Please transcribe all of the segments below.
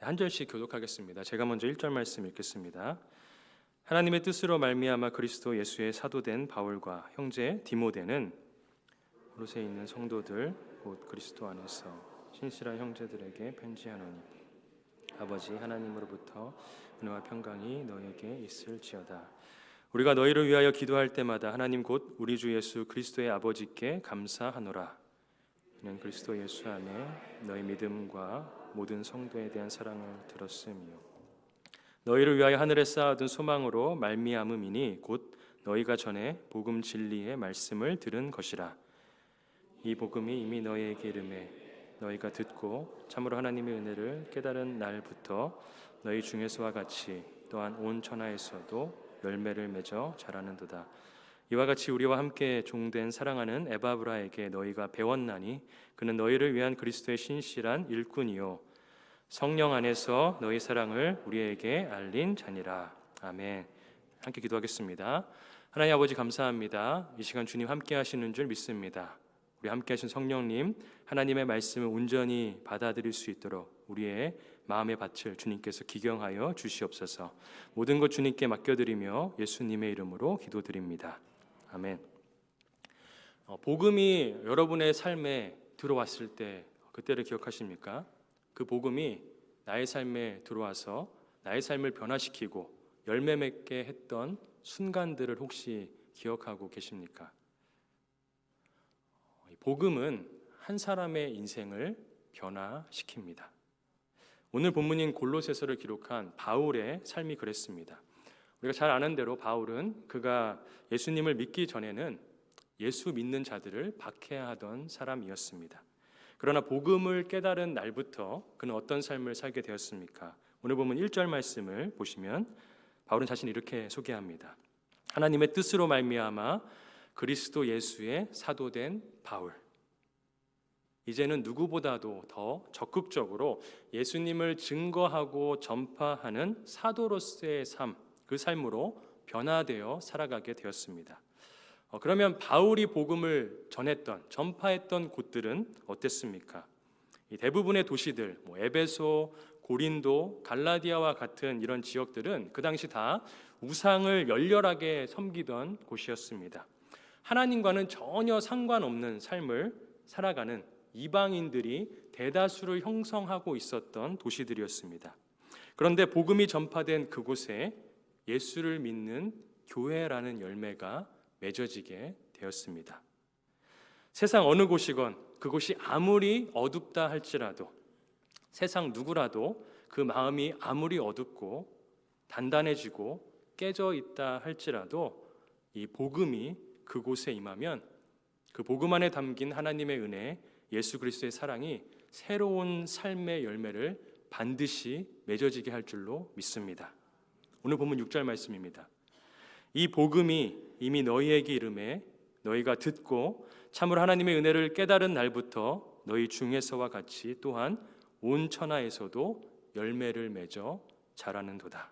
한 절씩 교독하겠습니다. 제가 먼저 1절 말씀 읽겠습니다. 하나님의 뜻으로 말미암아 그리스도 예수의 사도된 바울과 형제 디모데는 고로새에 있는 성도들 곧 그리스도 안에서 신실한 형제들에게 편지하노니 아버지 하나님으로부터 은혜와 평강이 너에게 있을지어다. 우리가 너희를 위하여 기도할 때마다 하나님 곧 우리 주 예수 그리스도의 아버지께 감사하노라. 이는 그리스도 예수 안에 너희 믿음과 모든 성도에 대한 사랑을 들었으며 너희를 위하여 하늘에 쌓아둔 소망으로 말미암음이니 곧 너희가 전에 복음 진리의 말씀을 들은 것이라. 이 복음이 이미 너희에게 이르매 너희가 듣고 참으로 하나님의 은혜를 깨달은 날부터 너희 중에서와 같이 또한 온 천하에서도 열매를 맺어 자라는도다. 이와 같이 우리와 함께 종된 사랑하는 에바브라에게 너희가 배웠나니 그는 너희를 위한 그리스도의 신실한 일꾼이요 성령 안에서 너희 사랑을 우리에게 알린 자니라. 아멘. 함께 기도하겠습니다. 하나님 아버지 감사합니다. 이 시간 주님 함께 하시는 줄 믿습니다. 우리 함께 하신 성령님 하나님의 말씀을 온전히 받아들일 수 있도록 우리의 마음의 밭을 주님께서 기경하여 주시옵소서. 모든 것 주님께 맡겨드리며 예수님의 이름으로 기도드립니다. 아멘. 복음이 여러분의 삶에 들어왔을 때 그때를 기억하십니까? 그 복음이 나의 삶에 들어와서 나의 삶을 변화시키고 열매 맺게 했던 순간들을 혹시 기억하고 계십니까? 복음은 한 사람의 인생을 변화시킵니다. 오늘 본문인 골로새서를 기록한 바울의 삶이 그랬습니다. 우리가 잘 아는 대로 바울은 그가 예수님을 믿기 전에는 예수 믿는 자들을 박해하던 사람이었습니다. 그러나 복음을 깨달은 날부터 그는 어떤 삶을 살게 되었습니까? 오늘 보면 1절 말씀을 보시면 바울은 자신을 이렇게 소개합니다. 하나님의 뜻으로 말미암아 그리스도 예수의 사도된 바울. 이제는 누구보다도 더 적극적으로 예수님을 증거하고 전파하는 사도로서의 삶, 그 삶으로 변화되어 살아가게 되었습니다. 그러면 바울이 복음을 전파했던 곳들은 어땠습니까? 대부분의 도시들, 에베소, 고린도, 갈라디아와 같은 이런 지역들은 그 당시 다 우상을 열렬하게 섬기던 곳이었습니다. 하나님과는 전혀 상관없는 삶을 살아가는 이방인들이 대다수를 형성하고 있었던 도시들이었습니다. 그런데 복음이 전파된 그곳에 예수를 믿는 교회라는 열매가 맺어지게 되었습니다. 세상 어느 곳이건 그곳이 아무리 어둡다 할지라도 세상 누구라도 그 마음이 아무리 어둡고 단단해지고 깨져 있다 할지라도 이 복음이 그곳에 임하면 그 복음 안에 담긴 하나님의 은혜, 예수 그리스도의 사랑이 새로운 삶의 열매를 반드시 맺어지게 할 줄로 믿습니다. 오늘 본문 6절 말씀입니다. 이 복음이 이미 너희에게 이르매 너희가 듣고 참으로 하나님의 은혜를 깨달은 날부터 너희 중에서와 같이 또한 온 천하에서도 열매를 맺어 자라는도다.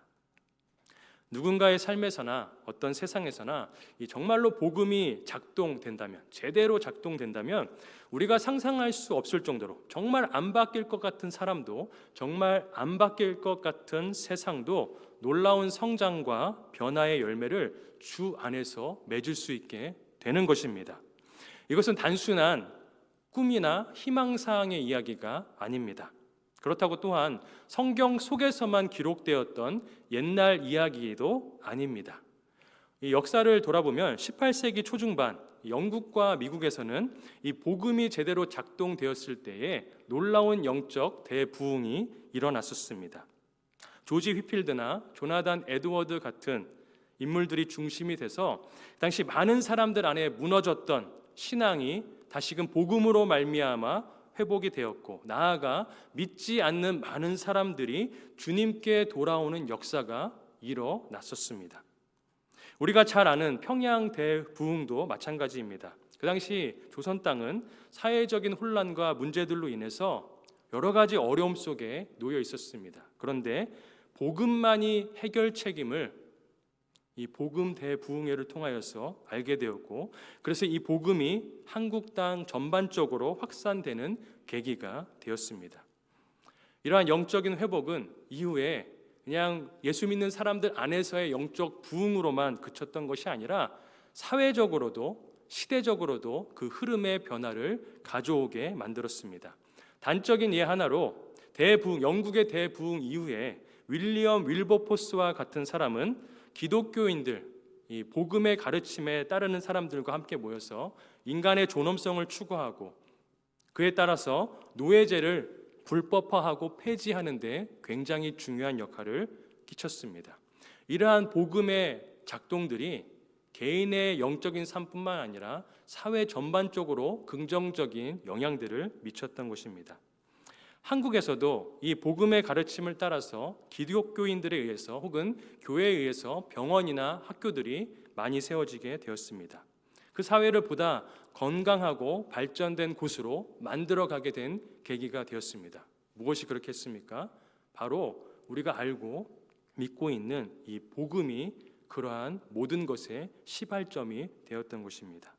누군가의 삶에서나 어떤 세상에서나 정말로 복음이 작동된다면, 제대로 작동된다면 우리가 상상할 수 없을 정도로 정말 안 바뀔 것 같은 사람도, 정말 안 바뀔 것 같은 세상도 놀라운 성장과 변화의 열매를 주 안에서 맺을 수 있게 되는 것입니다. 이것은 단순한 꿈이나 희망사항의 이야기가 아닙니다. 그렇다고 또한 성경 속에서만 기록되었던 옛날 이야기도 아닙니다. 이 역사를 돌아보면 18세기 초중반 영국과 미국에서는 이 복음이 제대로 작동되었을 때에 놀라운 영적 대부흥이 일어났었습니다. 조지 휘필드나 조나단 에드워드 같은 인물들이 중심이 돼서 당시 많은 사람들 안에 무너졌던 신앙이 다시금 복음으로 말미암아 회복이 되었고, 나아가 믿지 않는 많은 사람들이 주님께 돌아오는 역사가 일어났었습니다. 우리가 잘 아는 평양 대부흥도 마찬가지입니다. 그 당시 조선 땅은 사회적인 혼란과 문제들로 인해서 여러 가지 어려움 속에 놓여 있었습니다. 그런데 복음만이 해결 책임을 이 복음 대부흥회를 통하여서 알게 되었고, 그래서 이 복음이 한국 땅 전반적으로 확산되는 계기가 되었습니다. 이러한 영적인 회복은 이후에 그냥 예수 믿는 사람들 안에서의 영적 부흥으로만 그쳤던 것이 아니라 사회적으로도 시대적으로도 그 흐름의 변화를 가져오게 만들었습니다. 단적인 예 하나로 영국의 대부흥 이후에 윌리엄 윌버포스와 같은 사람은 기독교인들, 이 복음의 가르침에 따르는 사람들과 함께 모여서 인간의 존엄성을 추구하고 그에 따라서 노예제를 불법화하고 폐지하는 데 굉장히 중요한 역할을 끼쳤습니다. 이러한 복음의 작동들이 개인의 영적인 삶뿐만 아니라 사회 전반적으로 긍정적인 영향들을 미쳤던 것입니다. 한국에서도 이 복음의 가르침을 따라서 기독교인들에 의해서 혹은 교회에 의해서 병원이나 학교들이 많이 세워지게 되었습니다. 그 사회를 보다 건강하고 발전된 곳으로 만들어가게 된 계기가 되었습니다. 무엇이 그렇게 했습니까? 바로 우리가 알고 믿고 있는 이 복음이 그러한 모든 것의 시발점이 되었던 것입니다.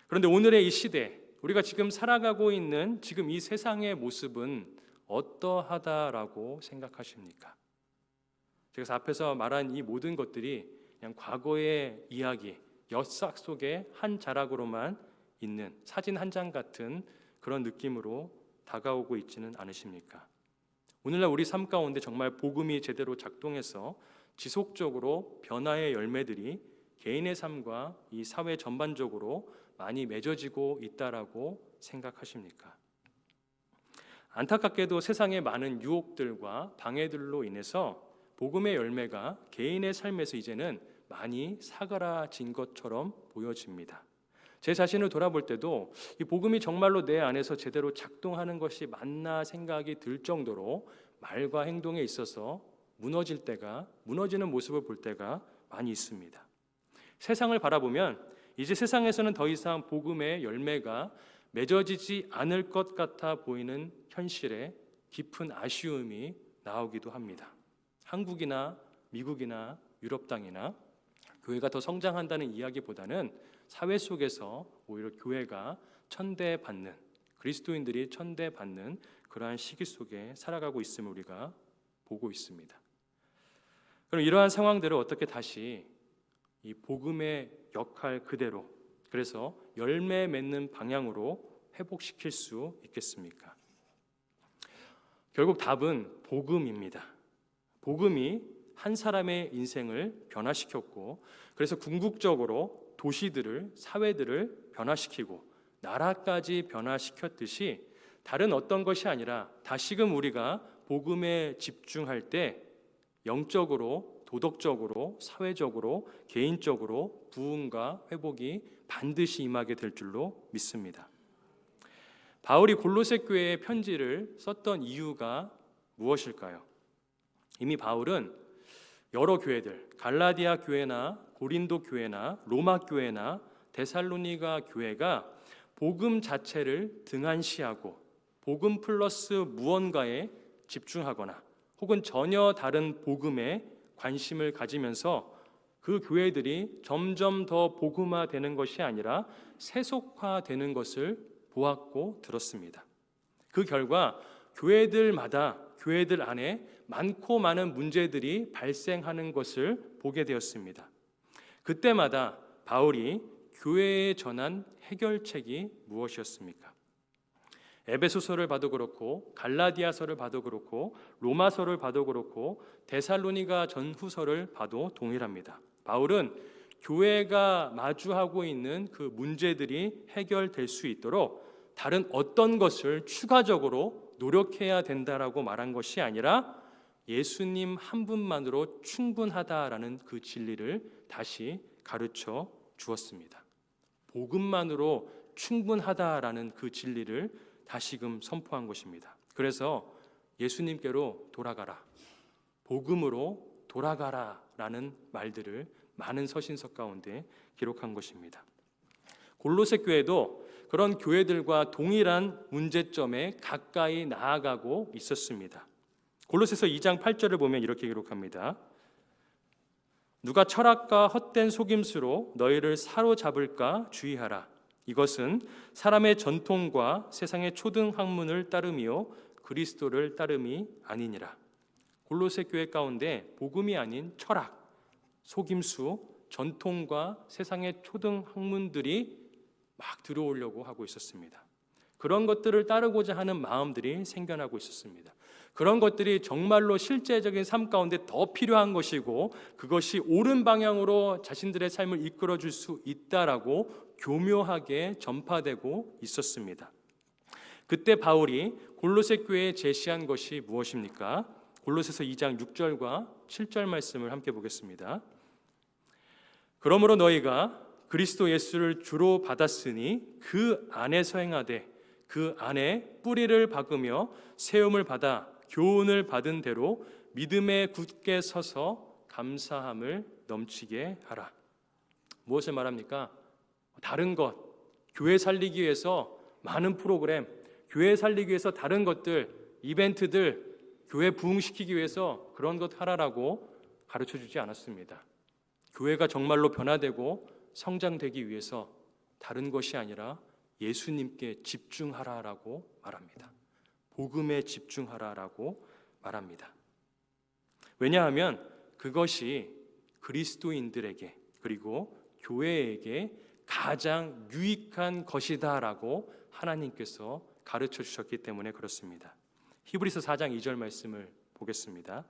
그런데 오늘의 이 시대, 우리가 지금 살아가고 있는 지금 이 세상의 모습은 어떠하다라고 생각하십니까? 제가 앞에서 말한 이 모든 것들이 그냥 과거의 이야기, 엿삭 속의 한 자락으로만 있는 사진 한 장 같은 그런 느낌으로 다가오고 있지는 않으십니까? 오늘날 우리 삶 가운데 정말 복음이 제대로 작동해서 지속적으로 변화의 열매들이 개인의 삶과 이 사회 전반적으로 많이 맺어지고 있다라고 생각하십니까? 안타깝게도 세상의 많은 유혹들과 방해들로 인해서 복음의 열매가 개인의 삶에서 이제는 많이 사그라진 것처럼 보여집니다. 제 자신을 돌아볼 때도 이 복음이 정말로 내 안에서 제대로 작동하는 것이 맞나 생각이 들 정도로 말과 행동에 있어서 무너지는 모습을 볼 때가 많이 있습니다. 세상을 바라보면 이제 세상에서는 더 이상 복음의 열매가 맺어지지 않을 것 같아 보이는 현실에 깊은 아쉬움이 나오기도 합니다. 한국이나 미국이나 유럽 땅이나 교회가 더 성장한다는 이야기보다는 사회 속에서 오히려 교회가 천대받는, 그리스도인들이 천대받는 그러한 시기 속에 살아가고 있음을 우리가 보고 있습니다. 그럼 이러한 상황들을 어떻게 다시 이 복음의 역할 그대로, 그래서 열매 맺는 방향으로 회복시킬 수 있겠습니까? 결국 답은 복음입니다. 복음이 한 사람의 인생을 변화시켰고, 그래서 궁극적으로 도시들을, 사회들을 변화시키고 나라까지 변화시켰듯이 다른 어떤 것이 아니라 다시금 우리가 복음에 집중할 때 영적으로, 도덕적으로, 사회적으로, 개인적으로 부흥과 회복이 반드시 임하게 될 줄로 믿습니다. 바울이 골로새 교회에 편지를 썼던 이유가 무엇일까요? 이미 바울은 여러 교회들, 갈라디아 교회나 고린도 교회나 로마 교회나 데살로니가 교회가 복음 자체를 등한시하고 복음 플러스 무언가에 집중하거나 혹은 전혀 다른 복음에 관심을 가지면서 그 교회들이 점점 더 복음화되는 것이 아니라 세속화되는 것을 보았고 들었습니다. 그 결과 교회들 안에 많고 많은 문제들이 발생하는 것을 보게 되었습니다. 그때마다 바울이 교회에 전한 해결책이 무엇이었습니까? 에베소서를 봐도 그렇고 갈라디아서를 봐도 그렇고 로마서를 봐도 그렇고 데살로니가 전후서를 봐도 동일합니다. 바울은 교회가 마주하고 있는 그 문제들이 해결될 수 있도록 다른 어떤 것을 추가적으로 노력해야 된다라고 말한 것이 아니라 예수님 한 분만으로 충분하다라는 그 진리를 다시 가르쳐 주었습니다. 복음만으로 충분하다라는 그 진리를 다시금 선포한 것입니다. 그래서 예수님께로 돌아가라, 복음으로 돌아가라라는 말들을 많은 서신서 가운데 기록한 것입니다. 골로새 교회도 그런 교회들과 동일한 문제점에 가까이 나아가고 있었습니다. 골로새서 2장 8절을 보면 이렇게 기록합니다. 누가 철학과 헛된 속임수로 너희를 사로잡을까 주의하라. 이것은 사람의 전통과 세상의 초등 학문을 따름이요 그리스도를 따름이 아니니라. 골로새 교회 가운데 복음이 아닌 철학, 속임수, 전통과 세상의 초등 학문들이 막 들어오려고 하고 있었습니다. 그런 것들을 따르고자 하는 마음들이 생겨나고 있었습니다. 그런 것들이 정말로 실제적인 삶 가운데 더 필요한 것이고 그것이 옳은 방향으로 자신들의 삶을 이끌어줄 수 있다라고 교묘하게 전파되고 있었습니다. 그때 바울이 골로새 교회에 제시한 것이 무엇입니까? 골로새서 2장 6절과 7절 말씀을 함께 보겠습니다. 그러므로 너희가 그리스도 예수를 주로 받았으니 그 안에서 행하되 그 안에 뿌리를 박으며 세움을 받아 교훈을 받은 대로 믿음에 굳게 서서 감사함을 넘치게 하라. 무엇을 말합니까? 다른 것, 교회 살리기 위해서 많은 프로그램, 교회 살리기 위해서 다른 것들, 이벤트들, 교회 부흥시키기 위해서 그런 것 하라라고 가르쳐주지 않았습니다. 교회가 정말로 변화되고 성장되기 위해서 다른 것이 아니라 예수님께 집중하라라고 말합니다. 복음에 집중하라라고 말합니다. 왜냐하면 그것이 그리스도인들에게 그리고 교회에게 가장 유익한 것이다라고 하나님께서 가르쳐 주셨기 때문에 그렇습니다. 히브리서 4장 2절 말씀을 보겠습니다.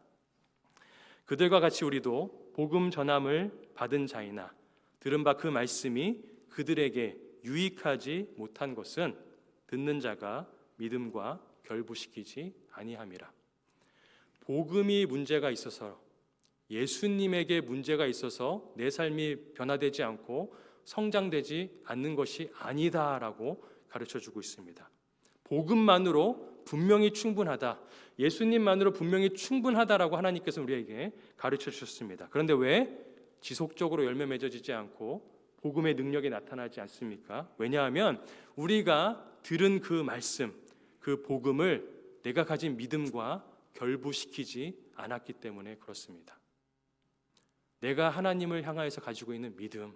그들과 같이 우리도 복음 전함을 받은 자이나 들은 바 그 말씀이 그들에게 유익하지 못한 것은 듣는 자가 믿음과 결부시키지 아니함이라. 복음이 문제가 있어서 예수님에게 문제가 있어서 내 삶이 변화되지 않고 성장되지 않는 것이 아니다라고 가르쳐주고 있습니다. 복음만으로 분명히 충분하다, 예수님만으로 분명히 충분하다라고 하나님께서 우리에게 가르쳐 주셨습니다. 그런데 왜 지속적으로 열매 맺어지지 않고 복음의 능력이 나타나지 않습니까? 왜냐하면 우리가 들은 그 말씀, 그 복음을 내가 가진 믿음과 결부시키지 않았기 때문에 그렇습니다. 내가 하나님을 향하여서 가지고 있는 믿음,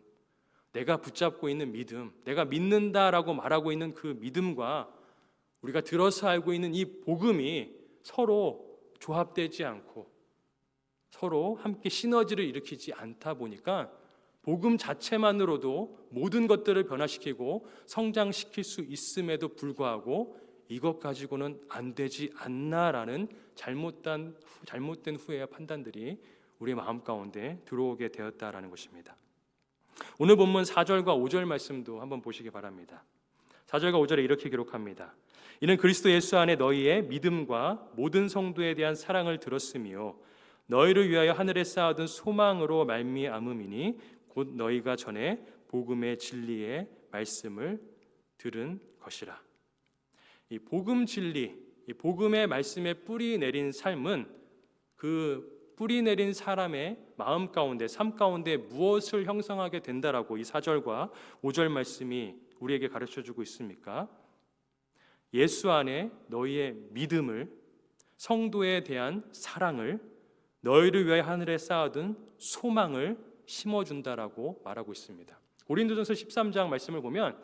내가 붙잡고 있는 믿음, 내가 믿는다라고 말하고 있는 그 믿음과 우리가 들어서 알고 있는 이 복음이 서로 조합되지 않고 서로 함께 시너지를 일으키지 않다 보니까 복음 자체만으로도 모든 것들을 변화시키고 성장시킬 수 있음에도 불구하고 이것 가지고는 안 되지 않나라는 잘못된 후회와 판단들이 우리 마음 가운데 들어오게 되었다라는 것입니다. 오늘 본문 4절과 5절 말씀도 한번 보시기 바랍니다. 4절과 5절에 이렇게 기록합니다. 이는 그리스도 예수 안에 너희의 믿음과 모든 성도에 대한 사랑을 들었으며 너희를 위하여 하늘에 쌓아둔 소망으로 말미암음이니 곧 너희가 전에 복음의 진리의 말씀을 들은 것이라. 이 복음 진리, 이 복음의 말씀에 뿌리 내린 삶은 그 뿌리 내린 사람의 마음 가운데, 삶 가운데 무엇을 형성하게 된다라고 이 4절과 5절 말씀이 우리에게 가르쳐주고 있습니까? 예수 안에 너희의 믿음을, 성도에 대한 사랑을, 너희를 위하여 하늘에 쌓아둔 소망을 심어준다라고 말하고 있습니다. 고린도전서 13장 말씀을 보면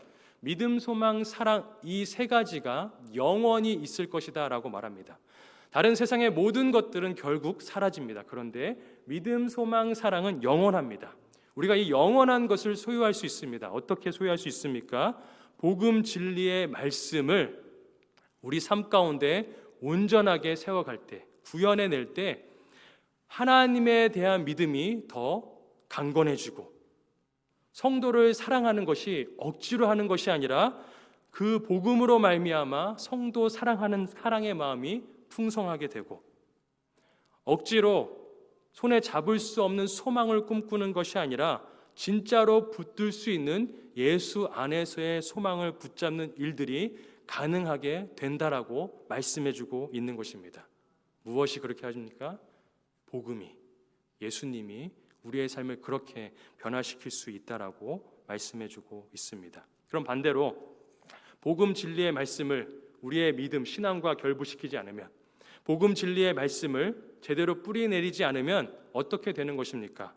믿음, 소망, 사랑 이 세 가지가 영원히 있을 것이다 라고 말합니다. 다른 세상의 모든 것들은 결국 사라집니다. 그런데 믿음, 소망, 사랑은 영원합니다. 우리가 이 영원한 것을 소유할 수 있습니다. 어떻게 소유할 수 있습니까? 복음 진리의 말씀을 우리 삶 가운데 온전하게 세워갈 때, 구현해낼 때 하나님에 대한 믿음이 더 강건해지고 성도를 사랑하는 것이 억지로 하는 것이 아니라 그 복음으로 말미암아 성도 사랑하는 사랑의 마음이 풍성하게 되고 억지로 손에 잡을 수 없는 소망을 꿈꾸는 것이 아니라 진짜로 붙들 수 있는 예수 안에서의 소망을 붙잡는 일들이 가능하게 된다라고 말씀해주고 있는 것입니다. 무엇이 그렇게 하십니까? 복음이, 예수님이 우리의 삶을 그렇게 변화시킬 수 있다라고 말씀해주고 있습니다. 그럼 반대로 복음 진리의 말씀을 우리의 믿음, 신앙과 결부시키지 않으면, 복음 진리의 말씀을 제대로 뿌리내리지 않으면 어떻게 되는 것입니까?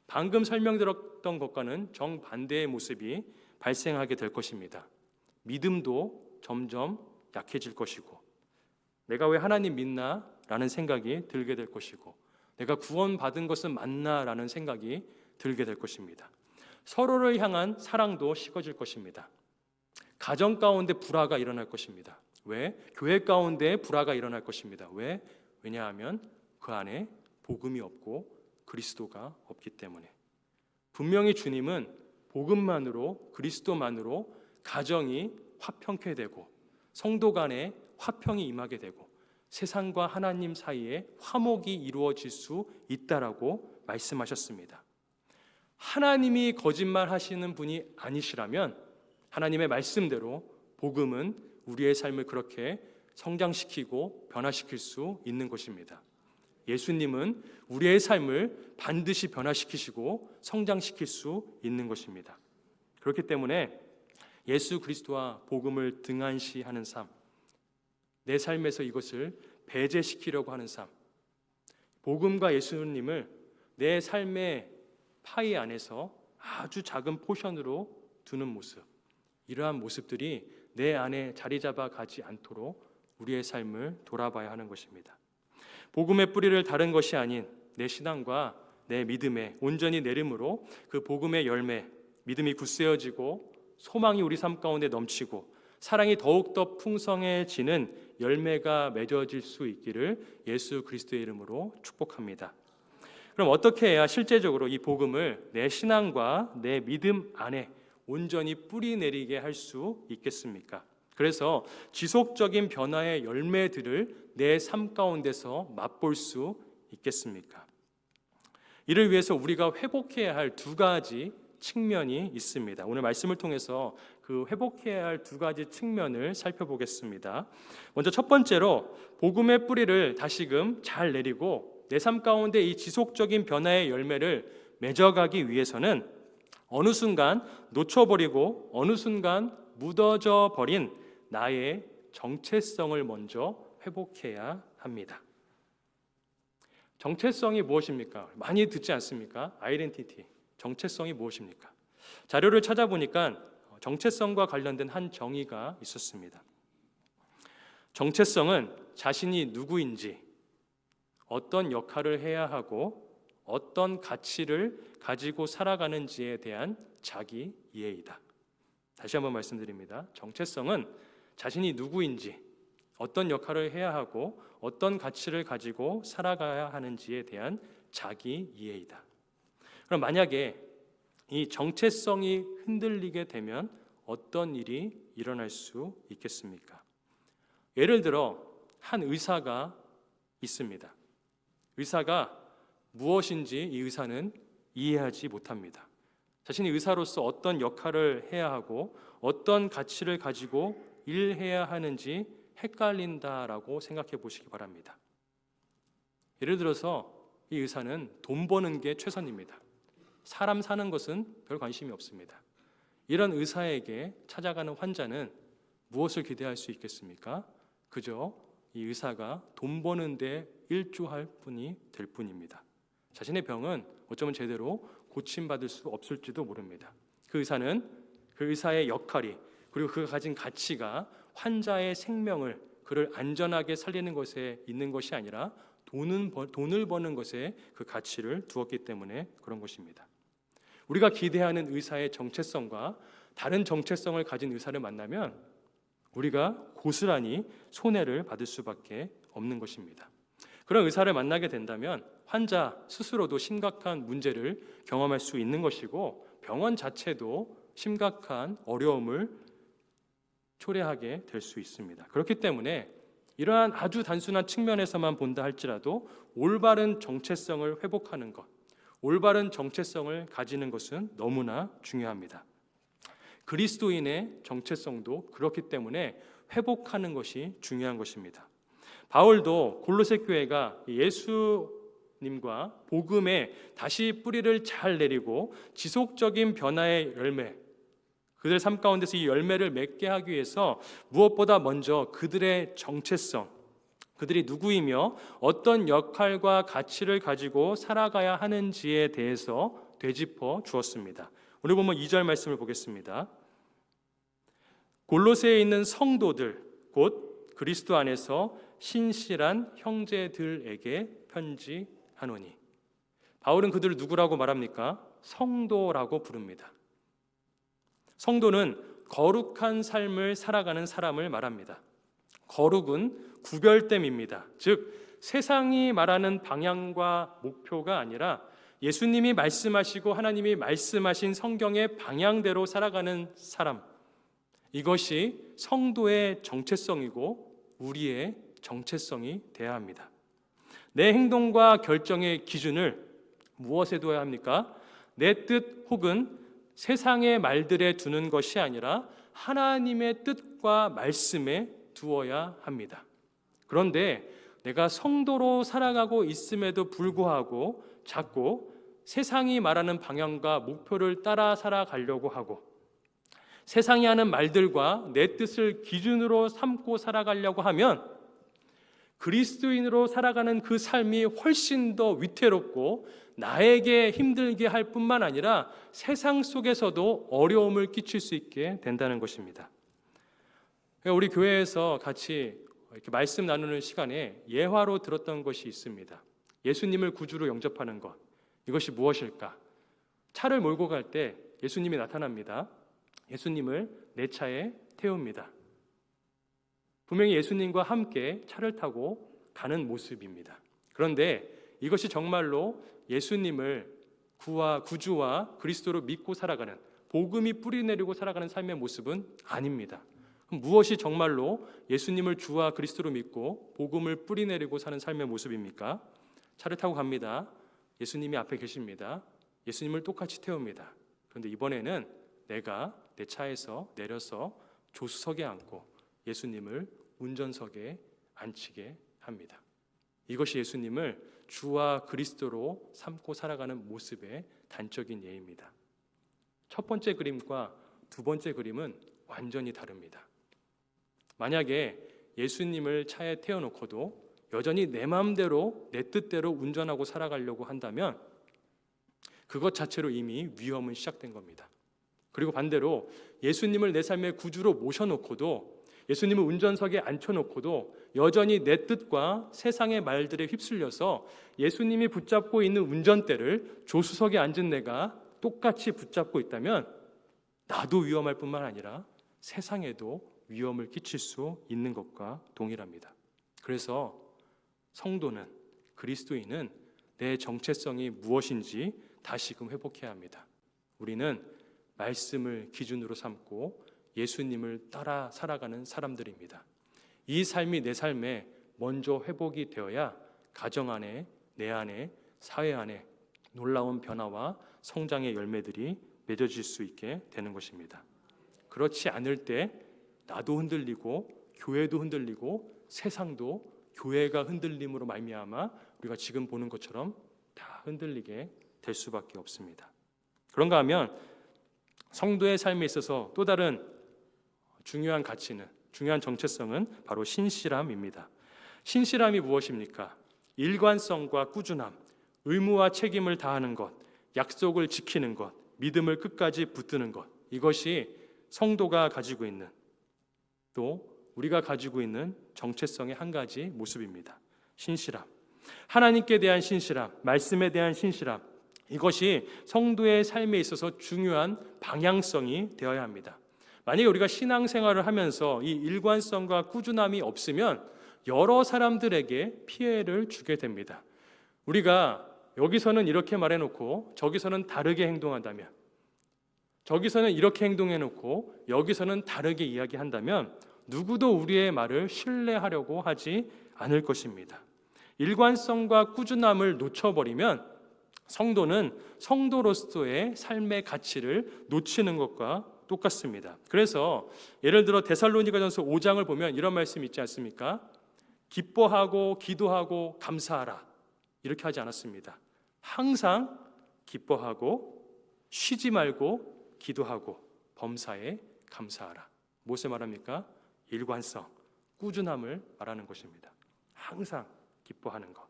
방금 설명드렸던 것과는 정반대의 모습이 발생하게 될 것입니다. 믿음도 점점 약해질 것이고 내가 왜 하나님 믿나? 라는 생각이 들게 될 것이고, 내가 구원받은 것은 맞나? 라는 생각이 들게 될 것입니다. 서로를 향한 사랑도 식어질 것입니다. 가정 가운데 불화가 일어날 것입니다. 왜? 교회 가운데 불화가 일어날 것입니다. 왜? 왜냐하면 그 안에 복음이 없고 그리스도가 없기 때문에. 분명히 주님은 복음만으로, 그리스도만으로 가정이 화평케 되고 성도 간에 화평이 임하게 되고 세상과 하나님 사이에 화목이 이루어질 수 있다라고 말씀하셨습니다. 하나님이 거짓말하시는 분이 아니시라면 하나님의 말씀대로 복음은 우리의 삶을 그렇게 성장시키고 변화시킬 수 있는 것입니다. 예수님은 우리의 삶을 반드시 변화시키시고 성장시킬 수 있는 것입니다. 그렇기 때문에 예수 그리스도와 복음을 등한시하는 삶, 내 삶에서 이것을 배제시키려고 하는 삶, 복음과 예수님을 내 삶의 파이 안에서 아주 작은 포션으로 두는 모습, 이러한 모습들이 내 안에 자리 잡아 가지 않도록 우리의 삶을 돌아봐야 하는 것입니다. 복음의 뿌리를 다른 것이 아닌 내 신앙과 내 믿음에 온전히 내림으로 그 복음의 열매, 믿음이 굳세어지고 소망이 우리 삶 가운데 넘치고 사랑이 더욱더 풍성해지는 열매가 맺어질 수 있기를 예수 그리스도의 이름으로 축복합니다. 그럼 어떻게 해야 실제적으로 이 복음을 내 신앙과 내 믿음 안에 온전히 뿌리 내리게 할 수 있겠습니까? 그래서 지속적인 변화의 열매들을 내 삶 가운데서 맛볼 수 있겠습니까? 이를 위해서 우리가 회복해야 할 두 가지 측면이 있습니다. 오늘 말씀을 통해서 그 회복해야 할 두 가지 측면을 살펴보겠습니다. 먼저 첫 번째로 복음의 뿌리를 다시금 잘 내리고 내 삶 가운데 이 지속적인 변화의 열매를 맺어가기 위해서는 어느 순간 놓쳐버리고 어느 순간 묻어져 버린 나의 정체성을 먼저 회복해야 합니다. 정체성이 무엇입니까? 많이 듣지 않습니까? 아이덴티티, 정체성이 무엇입니까? 자료를 찾아보니까 정체성과 관련된 한 정의가 있었습니다. 정체성은 자신이 누구인지, 어떤 역할을 해야 하고 어떤 가치를 가지고 살아가는지에 대한 자기 이해이다. 다시 한번 말씀드립니다. 정체성은 자신이 누구인지, 어떤 역할을 해야 하고 어떤 가치를 가지고 살아가야 하는지에 대한 자기 이해이다. 그럼 만약에 이 정체성이 흔들리게 되면 어떤 일이 일어날 수 있겠습니까? 예를 들어 한 의사가 있습니다. 의사가 무엇인지 이 의사는 이해하지 못합니다. 자신이 의사로서 어떤 역할을 해야 하고 어떤 가치를 가지고 일해야 하는지 헷갈린다라고 생각해 보시기 바랍니다. 예를 들어서 이 의사는 돈 버는 게 최선입니다. 사람 사는 것은 별 관심이 없습니다. 이런 의사에게 찾아가는 환자는 무엇을 기대할 수 있겠습니까? 그저 이 의사가 돈 버는데 일조할 뿐이 될 뿐입니다. 자신의 병은 어쩌면 제대로 고침받을 수 없을지도 모릅니다. 그 의사는 그 의사의 역할이 그리고 그가 가진 가치가 환자의 생명을 그를 안전하게 살리는 것에 있는 것이 아니라 돈을 버는 것에 그 가치를 두었기 때문에 그런 것입니다. 우리가 기대하는 의사의 정체성과 다른 정체성을 가진 의사를 만나면 우리가 고스란히 손해를 받을 수밖에 없는 것입니다. 그런 의사를 만나게 된다면 환자 스스로도 심각한 문제를 경험할 수 있는 것이고 병원 자체도 심각한 어려움을 초래하게 될 수 있습니다. 그렇기 때문에 이러한 아주 단순한 측면에서만 본다 할지라도 올바른 정체성을 회복하는 것, 올바른 정체성을 가지는 것은 너무나 중요합니다. 그리스도인의 정체성도 그렇기 때문에 회복하는 것이 중요한 것입니다. 바울도 골로새 교회가 예수님과 복음에 다시 뿌리를 잘 내리고 지속적인 변화의 열매, 그들의 삶 가운데서 이 열매를 맺게 하기 위해서 무엇보다 먼저 그들의 정체성, 그들이 누구이며 어떤 역할과 가치를 가지고 살아가야 하는지에 대해서 되짚어 주었습니다. 오늘 보면 2절 말씀을 보겠습니다. 골로새에 있는 성도들 곧 그리스도 안에서 신실한 형제들에게 편지하노니. 바울은 그들을 누구라고 말합니까? 성도라고 부릅니다. 성도는 거룩한 삶을 살아가는 사람을 말합니다. 거룩은 구별됨입니다. 즉 세상이 말하는 방향과 목표가 아니라 예수님이 말씀하시고 하나님이 말씀하신 성경의 방향대로 살아가는 사람, 이것이 성도의 정체성이고 우리의 정체성이 되어야 합니다. 내 행동과 결정의 기준을 무엇에 두어야 합니까? 내 뜻 혹은 세상의 말들에 두는 것이 아니라 하나님의 뜻과 말씀에 두어야 합니다. 그런데 내가 성도로 살아가고 있음에도 불구하고 자꾸 세상이 말하는 방향과 목표를 따라 살아가려고 하고 세상이 하는 말들과 내 뜻을 기준으로 삼고 살아가려고 하면 그리스도인으로 살아가는 그 삶이 훨씬 더 위태롭고 나에게 힘들게 할 뿐만 아니라 세상 속에서도 어려움을 끼칠 수 있게 된다는 것입니다. 우리 교회에서 같이 이렇게 말씀 나누는 시간에 예화로 들었던 것이 있습니다. 예수님을 구주로 영접하는 것, 이것이 무엇일까? 차를 몰고 갈 때 예수님이 나타납니다. 예수님을 내 차에 태웁니다. 분명히 예수님과 함께 차를 타고 가는 모습입니다. 그런데 이것이 정말로 예수님을 구주와 그리스도로 믿고 살아가는, 복음이 뿌리내리고 살아가는 삶의 모습은 아닙니다. 그럼 무엇이 정말로 예수님을 주와 그리스도로 믿고 복음을 뿌리내리고 사는 삶의 모습입니까? 차를 타고 갑니다. 예수님이 앞에 계십니다. 예수님을 똑같이 태웁니다. 그런데 이번에는 내가 내 차에서 내려서 조수석에 앉고 예수님을 운전석에 앉히게 합니다. 이것이 예수님을 주와 그리스도로 삼고 살아가는 모습의 단적인 예입니다. 첫 번째 그림과 두 번째 그림은 완전히 다릅니다. 만약에 예수님을 차에 태워놓고도 여전히 내 마음대로 내 뜻대로 운전하고 살아가려고 한다면 그것 자체로 이미 위험은 시작된 겁니다. 그리고 반대로 예수님을 내 삶의 구주로 모셔놓고도 예수님을 운전석에 앉혀놓고도 여전히 내 뜻과 세상의 말들에 휩쓸려서 예수님이 붙잡고 있는 운전대를 조수석에 앉은 내가 똑같이 붙잡고 있다면 나도 위험할 뿐만 아니라 세상에도 위험을 끼칠 수 있는 것과 동일합니다. 그래서 성도는, 그리스도인은 내 정체성이 무엇인지 다시금 회복해야 합니다. 우리는 말씀을 기준으로 삼고 예수님을 따라 살아가는 사람들입니다. 이 삶이 내 삶에 먼저 회복이 되어야 가정 안에, 내 안에, 사회 안에 놀라운 변화와 성장의 열매들이 맺어질 수 있게 되는 것입니다. 그렇지 않을 때 나도 흔들리고 교회도 흔들리고 세상도 교회가 흔들림으로 말미암아 우리가 지금 보는 것처럼 다 흔들리게 될 수밖에 없습니다. 그런가 하면 성도의 삶에 있어서 또 다른 중요한 가치는, 중요한 정체성은 바로 신실함입니다. 신실함이 무엇입니까? 일관성과 꾸준함, 의무와 책임을 다하는 것, 약속을 지키는 것, 믿음을 끝까지 붙드는 것, 이것이 성도가 가지고 있는, 또 우리가 가지고 있는 정체성의 한 가지 모습입니다. 신실함, 하나님께 대한 신실함, 말씀에 대한 신실함, 이것이 성도의 삶에 있어서 중요한 방향성이 되어야 합니다. 만약에 우리가 신앙생활을 하면서 이 일관성과 꾸준함이 없으면 여러 사람들에게 피해를 주게 됩니다. 우리가 여기서는 이렇게 말해놓고 저기서는 다르게 행동한다면, 저기서는 이렇게 행동해놓고 여기서는 다르게 이야기한다면 누구도 우리의 말을 신뢰하려고 하지 않을 것입니다. 일관성과 꾸준함을 놓쳐버리면 성도는 성도로서의 삶의 가치를 놓치는 것과 똑같습니다. 그래서 예를 들어 데살로니가전서 5장을 보면 이런 말씀이 있지 않습니까? 기뻐하고 기도하고 감사하라, 이렇게 하지 않았습니다. 항상 기뻐하고 쉬지 말고 기도하고 범사에 감사하라. 무엇을 말합니까? 일관성, 꾸준함을 말하는 것입니다. 항상 기뻐하는 것,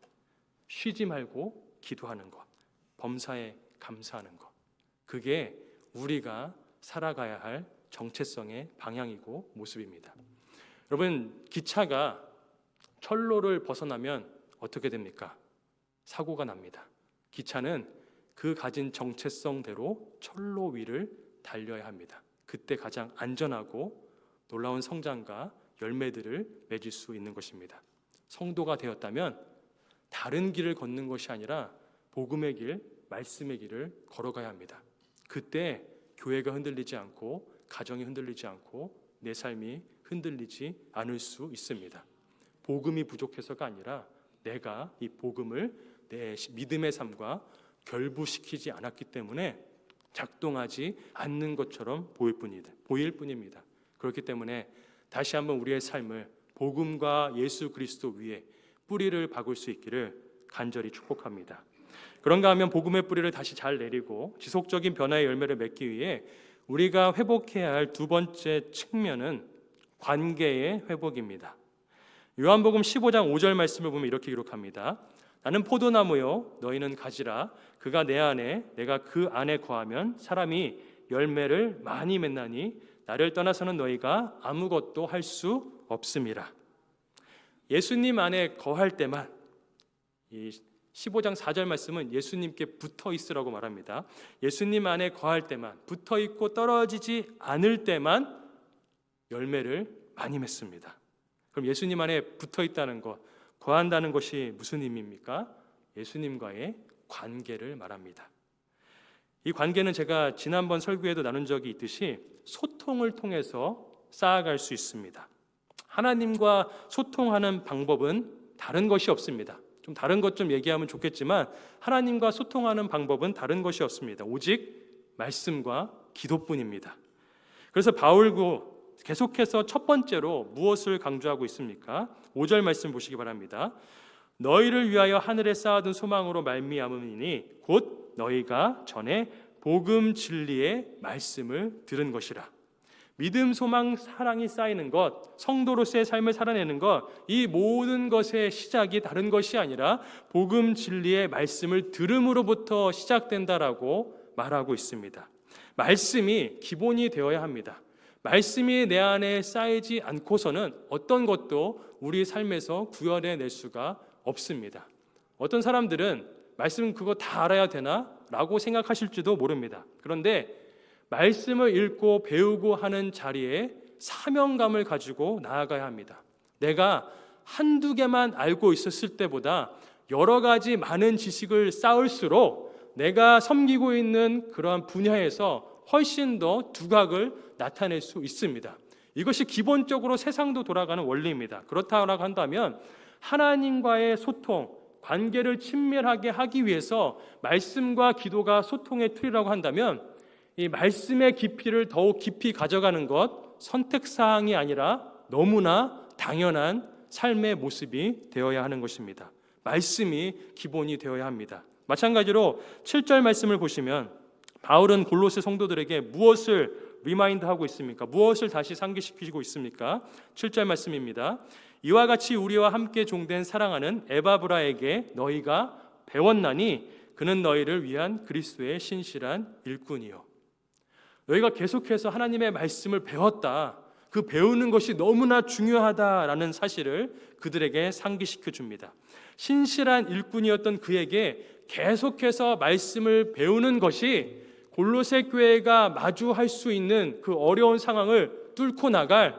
쉬지 말고 기도하는 것, 범사에 감사하는 것, 그게 우리가 살아가야 할 정체성의 방향이고 모습입니다. 여러분, 기차가 철로를 벗어나면 어떻게 됩니까? 사고가 납니다. 기차는 그 가진 정체성대로 철로 위를 달려야 합니다. 그때 가장 안전하고 놀라운 성장과 열매들을 맺을 수 있는 것입니다. 성도가 되었다면 다른 길을 걷는 것이 아니라 복음의 길, 말씀의 길을 걸어가야 합니다. 그때 교회가 흔들리지 않고 가정이 흔들리지 않고 내 삶이 흔들리지 않을 수 있습니다. 복음이 부족해서가 아니라 내가 이 복음을 내 믿음의 삶과 결부시키지 않았기 때문에 작동하지 않는 것처럼 보일 뿐입니다. 그렇기 때문에 다시 한번 우리의 삶을 복음과 예수 그리스도 위에 뿌리를 박을 수 있기를 간절히 축복합니다. 그런가 하면 복음의 뿌리를 다시 잘 내리고 지속적인 변화의 열매를 맺기 위해 우리가 회복해야 할 두 번째 측면은 관계의 회복입니다. 요한복음 15장 5절 말씀을 보면 이렇게 기록합니다. 나는 포도나무요 너희는 가지라. 그가 내 안에 내가 그 안에 거하면 사람이 열매를 많이 맺나니 나를 떠나서는 너희가 아무것도 할 수 없음이라. 예수님 안에 거할 때만, 이 15장 4절 말씀은 예수님께 붙어 있으라고 말합니다. 예수님 안에 거할 때만, 붙어 있고 떨어지지 않을 때만 열매를 많이 맺습니다. 그럼 예수님 안에 붙어 있다는 것, 거한다는 것이 무슨 의미입니까? 예수님과의 관계를 말합니다. 이 관계는 제가 지난번 설교에도 나눈 적이 있듯이 소통을 통해서 쌓아갈 수 있습니다. 하나님과 소통하는 방법은 다른 것이 없습니다. 좀 다른 것 좀 얘기하면 좋겠지만 하나님과 소통하는 방법은 다른 것이 없습니다. 오직 말씀과 기도뿐입니다. 그래서 바울도 계속해서 첫 번째로 무엇을 강조하고 있습니까? 5절 말씀 보시기 바랍니다. 너희를 위하여 하늘에 쌓아둔 소망으로 말미암음이니 곧 너희가 전에 복음 진리의 말씀을 들은 것이라. 믿음, 소망, 사랑이 쌓이는 것, 성도로서의 삶을 살아내는 것, 이 모든 것의 시작이 다른 것이 아니라 복음 진리의 말씀을 들음으로부터 시작된다라고 말하고 있습니다. 말씀이 기본이 되어야 합니다. 말씀이 내 안에 쌓이지 않고서는 어떤 것도 우리 삶에서 구현해낼 수가 없습니다. 어떤 사람들은 말씀 그거 다 알아야 되나? 라고 생각하실지도 모릅니다. 그런데 말씀을 읽고 배우고 하는 자리에 사명감을 가지고 나아가야 합니다. 내가 한두 개만 알고 있었을 때보다 여러 가지 많은 지식을 쌓을수록 내가 섬기고 있는 그러한 분야에서 훨씬 더 두각을 나타낼 수 있습니다. 이것이 기본적으로 세상도 돌아가는 원리입니다. 그렇다고 한다면 하나님과의 소통, 관계를 친밀하게 하기 위해서 말씀과 기도가 소통의 틀이라고 한다면 이 말씀의 깊이를 더욱 깊이 가져가는 것, 선택사항이 아니라 너무나 당연한 삶의 모습이 되어야 하는 것입니다. 말씀이 기본이 되어야 합니다. 마찬가지로 7절 말씀을 보시면 바울은 골로새 성도들에게 무엇을 리마인드하고 있습니까? 무엇을 다시 상기시키고 있습니까? 7절 말씀입니다. 이와 같이 우리와 함께 종된 사랑하는 에바브라에게 너희가 배웠나니 그는 너희를 위한 그리스도의 신실한 일꾼이요. 너희가 계속해서 하나님의 말씀을 배웠다. 그 배우는 것이 너무나 중요하다라는 사실을 그들에게 상기시켜 줍니다. 신실한 일꾼이었던 그에게 계속해서 말씀을 배우는 것이 골로새 교회가 마주할 수 있는 그 어려운 상황을 뚫고 나갈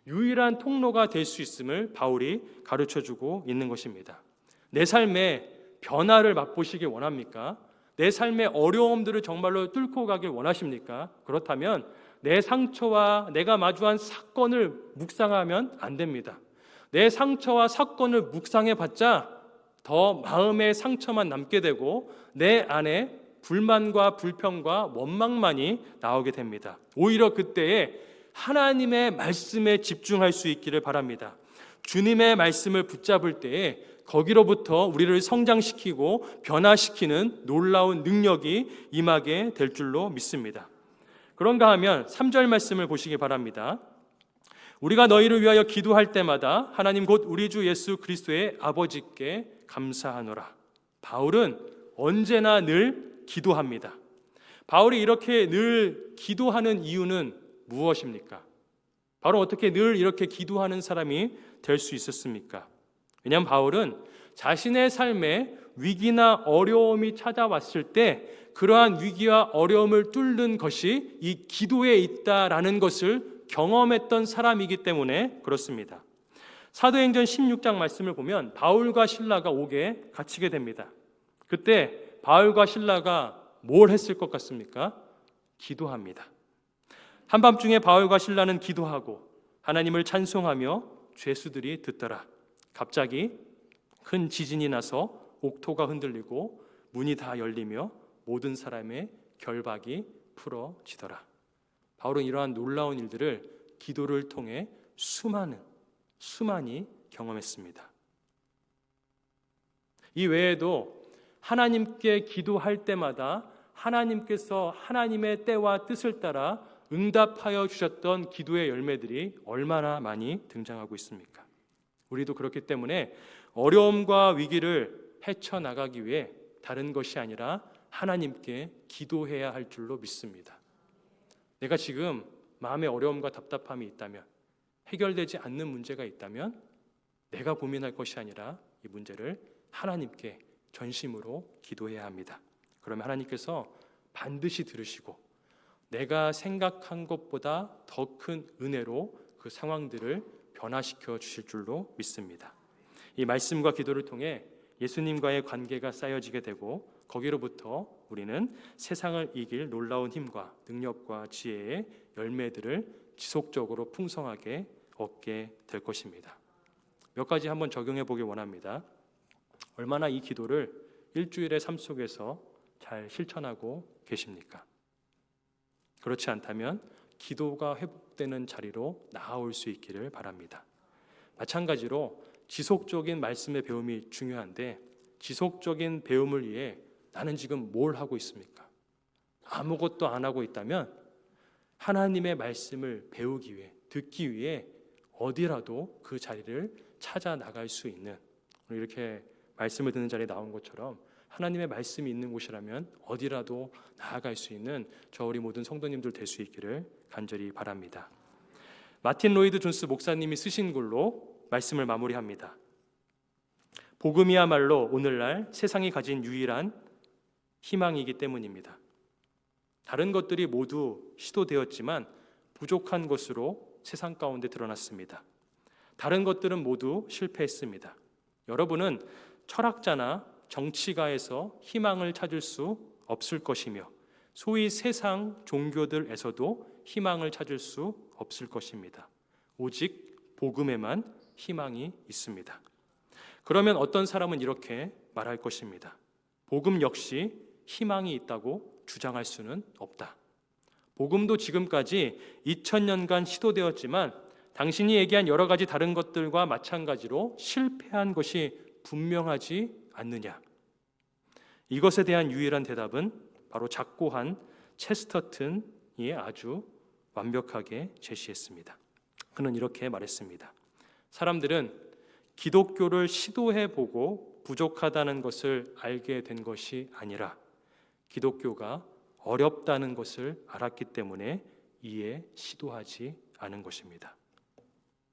유일한 통로가 될 수 있음을 바울이 가르쳐주고 있는 것입니다. 내 삶의 변화를 맛보시길 원합니까? 내 삶의 어려움들을 정말로 뚫고 가길 원하십니까? 그렇다면 내 상처와 내가 마주한 사건을 묵상하면 안 됩니다. 내 상처와 사건을 묵상해봤자 더 마음의 상처만 남게 되고 내 안에 불만과 불평과 원망만이 나오게 됩니다. 오히려 그때에 하나님의 말씀에 집중할 수 있기를 바랍니다. 주님의 말씀을 붙잡을 때에 거기로부터 우리를 성장시키고 변화시키는 놀라운 능력이 임하게 될 줄로 믿습니다. 그런가 하면 3절 말씀을 보시기 바랍니다. 우리가 너희를 위하여 기도할 때마다 하나님 곧 우리 주 예수 그리스도의 아버지께 감사하노라. 바울은 언제나 늘 기도합니다. 바울이 이렇게 늘 기도하는 이유는 무엇입니까? 바울은 어떻게 늘 이렇게 기도하는 사람이 될 수 있었습니까? 왜냐하면 바울은 자신의 삶에 위기나 어려움이 찾아왔을 때 그러한 위기와 어려움을 뚫는 것이 이 기도에 있다라는 것을 경험했던 사람이기 때문에 그렇습니다. 사도행전 16장 말씀을 보면 바울과 실라가 옥에 갇히게 됩니다. 그때 바울과 실라가 뭘 했을 것 같습니까? 기도합니다. 한밤중에 바울과 실라는 기도하고 하나님을 찬송하며 죄수들이 듣더라. 갑자기 큰 지진이 나서 옥토가 흔들리고 문이 다 열리며 모든 사람의 결박이 풀어지더라. 바울은 이러한 놀라운 일들을 기도를 통해 수많이 경험했습니다. 이 외에도 하나님께 기도할 때마다 하나님께서 하나님의 때와 뜻을 따라 응답하여 주셨던 기도의 열매들이 얼마나 많이 등장하고 있습니까? 우리도 그렇기 때문에 어려움과 위기를 헤쳐나가기 위해 다른 것이 아니라 하나님께 기도해야 할 줄로 믿습니다. 내가 지금 마음에 어려움과 답답함이 있다면, 해결되지 않는 문제가 있다면 내가 고민할 것이 아니라 이 문제를 하나님께 전심으로 기도해야 합니다. 그러면 하나님께서 반드시 들으시고 내가 생각한 것보다 더 큰 은혜로 그 상황들을 변화시켜 주실 줄로 믿습니다. 이 말씀과 기도를 통해 예수님과의 관계가 쌓여지게 되고 거기로부터 우리는 세상을 이길 놀라운 힘과 능력과 지혜의 열매들을 지속적으로 풍성하게 얻게 될 것입니다. 몇 가지 한번 적용해 보기 원합니다. 얼마나 이 기도를 일주일의 삶 속에서 잘 실천하고 계십니까? 그렇지 않다면 기도가 회복되는 자리로 나아올 수 있기를 바랍니다. 마찬가지로 지속적인 말씀의 배움이 중요한데 지속적인 배움을 위해 나는 지금 뭘 하고 있습니까? 아무것도 안 하고 있다면 하나님의 말씀을 배우기 위해, 듣기 위해 어디라도 그 자리를 찾아 나갈 수 있는, 이렇게 말씀을 듣는 자리에 나온 것처럼 하나님의 말씀이 있는 곳이라면 어디라도 나아갈 수 있는 저 우리 모든 성도님들 될 수 있기를 간절히 바랍니다. 마틴 로이드 존스 목사님이 쓰신 글로 말씀을 마무리합니다. 복음이야말로 오늘날 세상이 가진 유일한 희망이기 때문입니다. 다른 것들이 모두 시도되었지만 부족한 것으로 세상 가운데 드러났습니다. 다른 것들은 모두 실패했습니다. 여러분은 철학자나 정치가에서 희망을 찾을 수 없을 것이며 소위 세상 종교들에서도 희망을 찾을 수 없을 것입니다. 오직 복음에만 희망이 있습니다. 그러면 어떤 사람은 이렇게 말할 것입니다. 복음 역시 희망이 있다고 주장할 수는 없다. 복음도 지금까지 2000년간 시도되었지만 당신이 얘기한 여러 가지 다른 것들과 마찬가지로 실패한 것이 분명하지 않느냐? 이것에 대한 유일한 대답은 바로 작고한 체스터튼이 아주 완벽하게 제시했습니다. 그는 이렇게 말했습니다. 사람들은 기독교를 시도해보고 부족하다는 것을 알게 된 것이 아니라 기독교가 어렵다는 것을 알았기 때문에 이에 시도하지 않은 것입니다.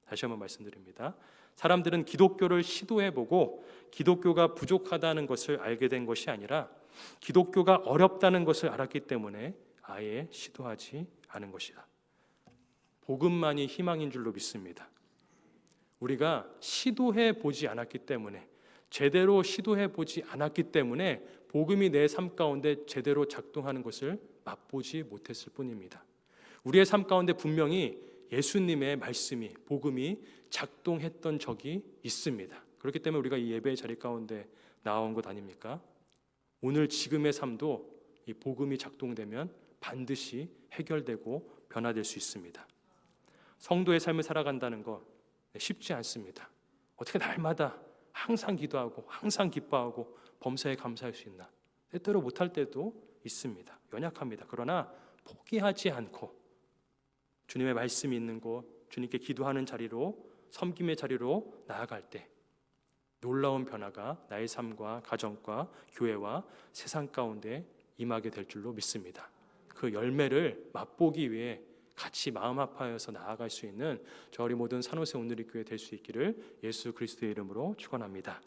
다시 한번 말씀드립니다. 사람들은 기독교를 시도해보고 기독교가 부족하다는 것을 알게 된 것이 아니라 기독교가 어렵다는 것을 알았기 때문에 아예 시도하지 않은 것이다. 복음만이 희망인 줄로 믿습니다. 우리가 시도해보지 않았기 때문에, 제대로 시도해보지 않았기 때문에 복음이 내 삶 가운데 제대로 작동하는 것을 맛보지 못했을 뿐입니다. 우리의 삶 가운데 분명히 예수님의 말씀이, 복음이 작동했던 적이 있습니다. 그렇기 때문에 우리가 이 예배의 자리 가운데 나온 것 아닙니까? 오늘 지금의 삶도 이 복음이 작동되면 반드시 해결되고 변화될 수 있습니다. 성도의 삶을 살아간다는 것 쉽지 않습니다. 어떻게 날마다 항상 기도하고 항상 기뻐하고 범사에 감사할 수 있나? 때때로 못할 때도 있습니다. 연약합니다. 그러나 포기하지 않고 주님의 말씀이 있는 곳, 주님께 기도하는 자리로, 섬김의 자리로 나아갈 때 놀라운 변화가 나의 삶과 가정과 교회와 세상 가운데 임하게 될 줄로 믿습니다. 그 열매를 맛보기 위해 같이 마음 아파해서 나아갈 수 있는 저희 모든 산호세 온누리교회 될 수 있기를 예수 그리스도의 이름으로 축원합니다.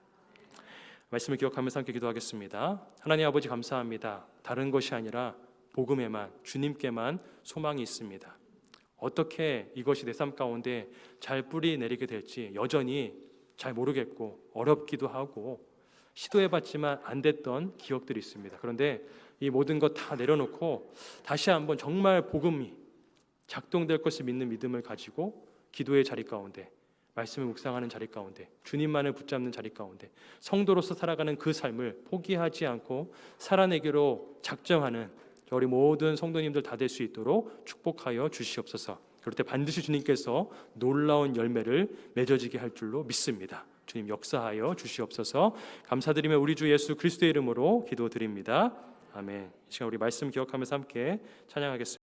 말씀을 기억하면서 함께 기도하겠습니다. 하나님 아버지 감사합니다. 다른 것이 아니라 복음에만, 주님께만 소망이 있습니다. 어떻게 이것이 내 삶 가운데 잘 뿌리 내리게 될지 여전히 잘 모르겠고 어렵기도 하고 시도해봤지만 안 됐던 기억들이 있습니다. 그런데 이 모든 것 다 내려놓고 다시 한번 정말 복음이 작동될 것을 믿는 믿음을 가지고 기도의 자리 가운데, 말씀을 묵상하는 자리 가운데, 주님만을 붙잡는 자리 가운데 성도로서 살아가는 그 삶을 포기하지 않고 살아내기로 작정하는 우리 모든 성도님들 다 될 수 있도록 축복하여 주시옵소서. 그럴 때 반드시 주님께서 놀라운 열매를 맺어지게 할 줄로 믿습니다. 주님 역사하여 주시옵소서. 감사드리며 우리 주 예수 그리스도의 이름으로 기도드립니다. 아멘. 이 시간 우리 말씀 기억하면서 함께 찬양하겠습니다.